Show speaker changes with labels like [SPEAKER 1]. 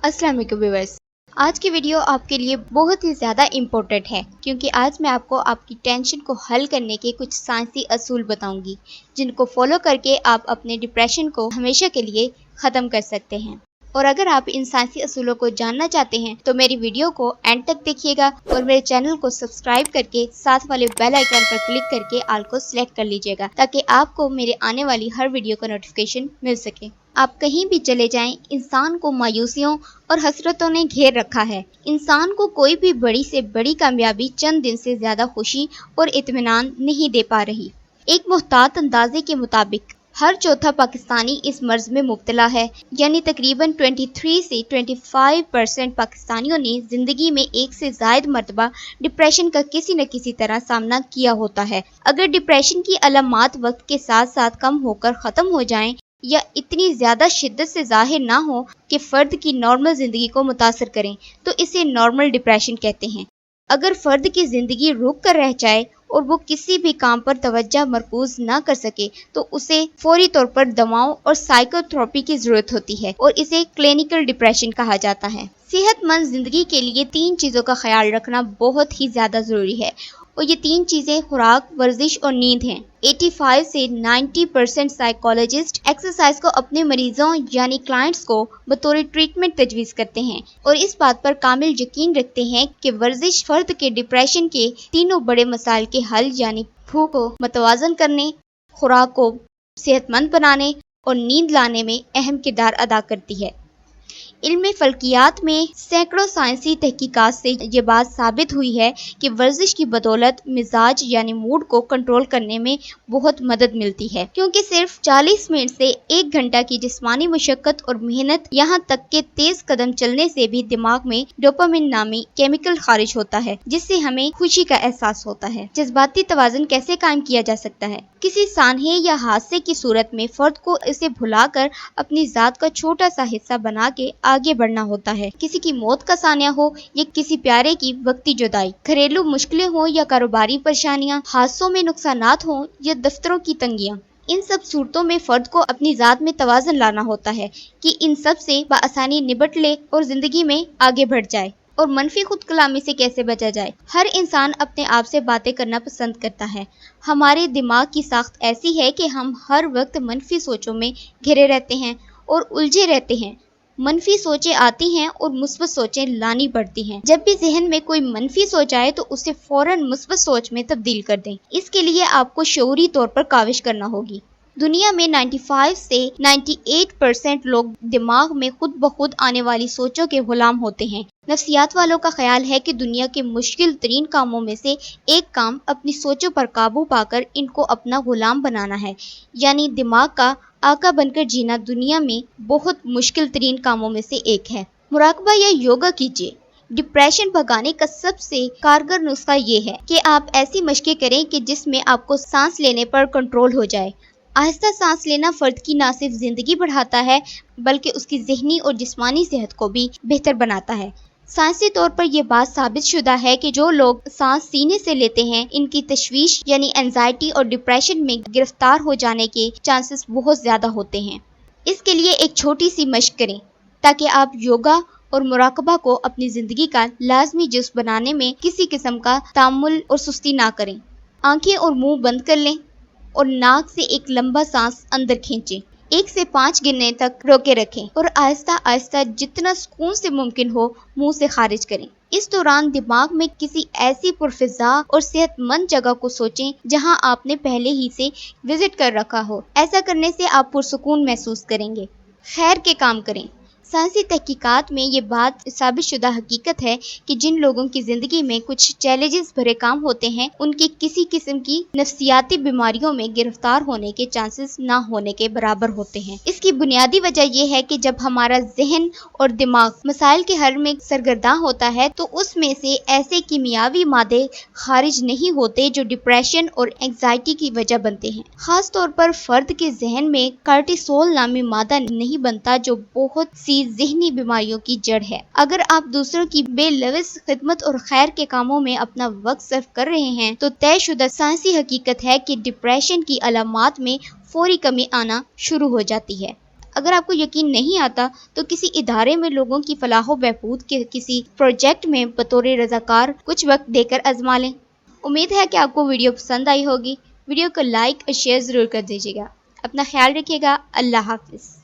[SPEAKER 1] السلام علیکم ویورز، آج کی ویڈیو آپ کے لیے بہت ہی زیادہ امپورٹنٹ ہے کیونکہ آج میں آپ کو آپ کی ٹینشن کو حل کرنے کے کچھ سائنسی اصول بتاؤں گی جن کو فالو کر کے آپ اپنے ڈپریشن کو ہمیشہ کے لیے ختم کر سکتے ہیں۔ اور اگر آپ ان سائنسی اصولوں کو جاننا چاہتے ہیں تو میری ویڈیو کو اینڈ تک دیکھیے گا اور میرے چینل کو سبسکرائب کر کے ساتھ والے بیل آئیکن پر کلک کر کے آل کو سلیکٹ کر لیجیے گا تاکہ آپ کو میرے آنے والی ہر ویڈیو کا نوٹیفیکیشن مل سکے۔ آپ کہیں بھی چلے جائیں، انسان کو مایوسیوں اور حسرتوں نے گھیر رکھا ہے۔ انسان کو کوئی بھی بڑی سے بڑی کامیابی چند دن سے زیادہ خوشی اور اطمینان نہیں دے پا رہی۔ ایک محتاط اندازے کے مطابق ہر چوتھا پاکستانی اس مرض میں مبتلا ہے، یعنی تقریباً 23 سے 25% پاکستانیوں نے زندگی میں ایک سے زائد مرتبہ ڈپریشن کا کسی نہ کسی طرح سامنا کیا ہوتا ہے۔ اگر ڈپریشن کی علامات وقت کے ساتھ ساتھ کم ہو کر ختم ہو جائیں یا اتنی زیادہ شدت سے ظاہر نہ ہو کہ فرد کی نارمل زندگی کو متاثر کریں تو اسے نارمل ڈپریشن کہتے ہیں۔ اگر فرد کی زندگی رک کر رہ جائے اور وہ کسی بھی کام پر توجہ مرکوز نہ کر سکے تو اسے فوری طور پر دواؤں اور سائیکو تھراپی کی ضرورت ہوتی ہے اور اسے کلینیکل ڈپریشن کہا جاتا ہے۔ صحت مند زندگی کے لیے 3 چیزوں کا خیال رکھنا بہت ہی زیادہ ضروری ہے اور یہ 3 چیزیں خوراک، ورزش اور نیند ہیں۔ 85 سے 90% سائیکالوجسٹ ایکسرسائز کو اپنے مریضوں یعنی کلائنٹس کو بطور ٹریٹمنٹ تجویز کرتے ہیں اور اس بات پر کامل یقین رکھتے ہیں کہ ورزش فرد کے ڈپریشن کے تینوں بڑے مسائل کے حل یعنی بھوک کو متوازن کرنے، خوراک کو صحت مند بنانے اور نیند لانے میں اہم کردار ادا کرتی ہے۔ علم فلکیات میں سینکڑوں سائنسی تحقیقات سے یہ بات ثابت ہوئی ہے کہ ورزش کی بدولت مزاج یعنی موڈ کو کنٹرول کرنے میں بہت مدد ملتی ہے، کیونکہ صرف 40 منٹ سے 1 گھنٹہ کی جسمانی مشقت اور محنت، یہاں تک کہ تیز قدم چلنے سے بھی دماغ میں ڈوپامن نامی کیمیکل خارج ہوتا ہے جس سے ہمیں خوشی کا احساس ہوتا ہے۔ جذباتی توازن کیسے قائم کیا جا سکتا ہے؟ کسی سانحے یا حادثے کی صورت میں فرد کو اسے بھلا کر اپنی ذات کا چھوٹا سا حصہ بنا کے آگے بڑھنا ہوتا ہے۔ کسی کی موت کا سانحہ ہو یا کسی پیارے کی وقتی جدائی، گھریلو مشکلیں ہوں یا کاروباری پریشانیاں، حادثوں میں نقصانات ہوں یا دفتروں کی تنگیاں، ان سب صورتوں میں فرد کو اپنی ذات میں توازن لانا ہوتا ہے کہ ان سب سے بآسانی نبٹ لے اور زندگی میں آگے بڑھ جائے۔ اور منفی خود کلامی سے کیسے بچا جائے؟ ہر انسان اپنے آپ سے باتیں کرنا پسند کرتا ہے۔ ہمارے دماغ کی ساخت ایسی ہے کہ ہم ہر وقت منفی سوچوں میں گھرے رہتے ہیں اور الجھے رہتے ہیں۔ منفی سوچیں آتی ہیں اور مثبت سوچیں لانی پڑتی ہیں۔ جب بھی ذہن میں کوئی منفی سوچ آئے تو اسے فوراً مثبت سوچ میں تبدیل کر دیں۔ اس کے لیے آپ کو شعوری طور پر کاوش کرنا ہوگی۔ دنیا میں 95 سے 98% لوگ دماغ میں خود بخود آنے والی سوچوں کے غلام ہوتے ہیں۔ نفسیات والوں کا خیال ہے کہ دنیا کے مشکل ترین کاموں میں سے ایک کام اپنی سوچوں پر قابو پا کر ان کو اپنا غلام بنانا ہے، یعنی دماغ کا آقا بن کر جینا دنیا میں بہت مشکل ترین کاموں میں سے ایک ہے۔ مراقبہ یا یوگا کیجیے۔ ڈپریشن بھگانے کا سب سے کارگر نسخہ یہ ہے کہ آپ ایسی مشقیں کریں کہ جس میں آپ کو سانس لینے پر کنٹرول ہو جائے۔ آہستہ سانس لینا فرد کی نہ صرف زندگی بڑھاتا ہے بلکہ اس کی ذہنی اور جسمانی صحت کو بھی بہتر بناتا ہے۔ سائنسی طور پر یہ بات ثابت شدہ ہے کہ جو لوگ سانس سینے سے لیتے ہیں ان کی تشویش یعنی اینزائٹی اور ڈپریشن میں گرفتار ہو جانے کے چانسز بہت زیادہ ہوتے ہیں۔ اس کے لیے ایک چھوٹی سی مشق کریں تاکہ آپ یوگا اور مراقبہ کو اپنی زندگی کا لازمی جزو بنانے میں کسی قسم کا تامل اور سستی نہ کریں۔ آنکھیں اور منہ بند کر لیں اور ناک سے ایک لمبا سانس اندر کھینچیں۔ 1 سے 5 گننے تک روکے رکھیں اور آہستہ آہستہ جتنا سکون سے ممکن ہو منہ سے خارج کریں۔ اس دوران دماغ میں کسی ایسی پرفضا اور صحت مند جگہ کو سوچیں جہاں آپ نے پہلے ہی سے وزٹ کر رکھا ہو۔ ایسا کرنے سے آپ پرسکون محسوس کریں گے۔ خیر کے کام کریں۔ سائنسی تحقیقات میں یہ بات ثابت شدہ حقیقت ہے کہ جن لوگوں کی زندگی میں کچھ چیلنجز بھرے کام ہوتے ہیں ان کی کسی قسم کی نفسیاتی بیماریوں میں گرفتار ہونے کے چانسز نہ ہونے کے برابر ہوتے ہیں۔ اس کی بنیادی وجہ یہ ہے کہ جب ہمارا ذہن اور دماغ مسائل کے حل میں سرگرداں ہوتا ہے تو اس میں سے ایسے کیمیاوی مادے خارج نہیں ہوتے جو ڈپریشن اور انگزائٹی کی وجہ بنتے ہیں۔ خاص طور پر فرد کے ذہن میں کارٹیسول نامی مادہ نہیں بنتا جو بہت سی ذہنی بیماریوں کی جڑ ہے۔ اگر آپ دوسروں کی بے لوث خدمت اور خیر کے کاموں میں اپنا وقت صرف کر رہے ہیں تو طے شدہ سائنسی حقیقت ہے کہ ڈپریشن کی علامات میں فوری کمی آنا شروع ہو جاتی ہے۔ اگر آپ کو یقین نہیں آتا تو کسی ادارے میں لوگوں کی فلاح و بہبود کے کسی پروجیکٹ میں بطور رضاکار کچھ وقت دے کر آزما لیں۔ امید ہے کہ آپ کو ویڈیو پسند آئی ہوگی۔ ویڈیو کو لائک اور شیئر ضرور کر دیجیے گا۔ اپنا خیال رکھیے گا۔ اللہ حافظ۔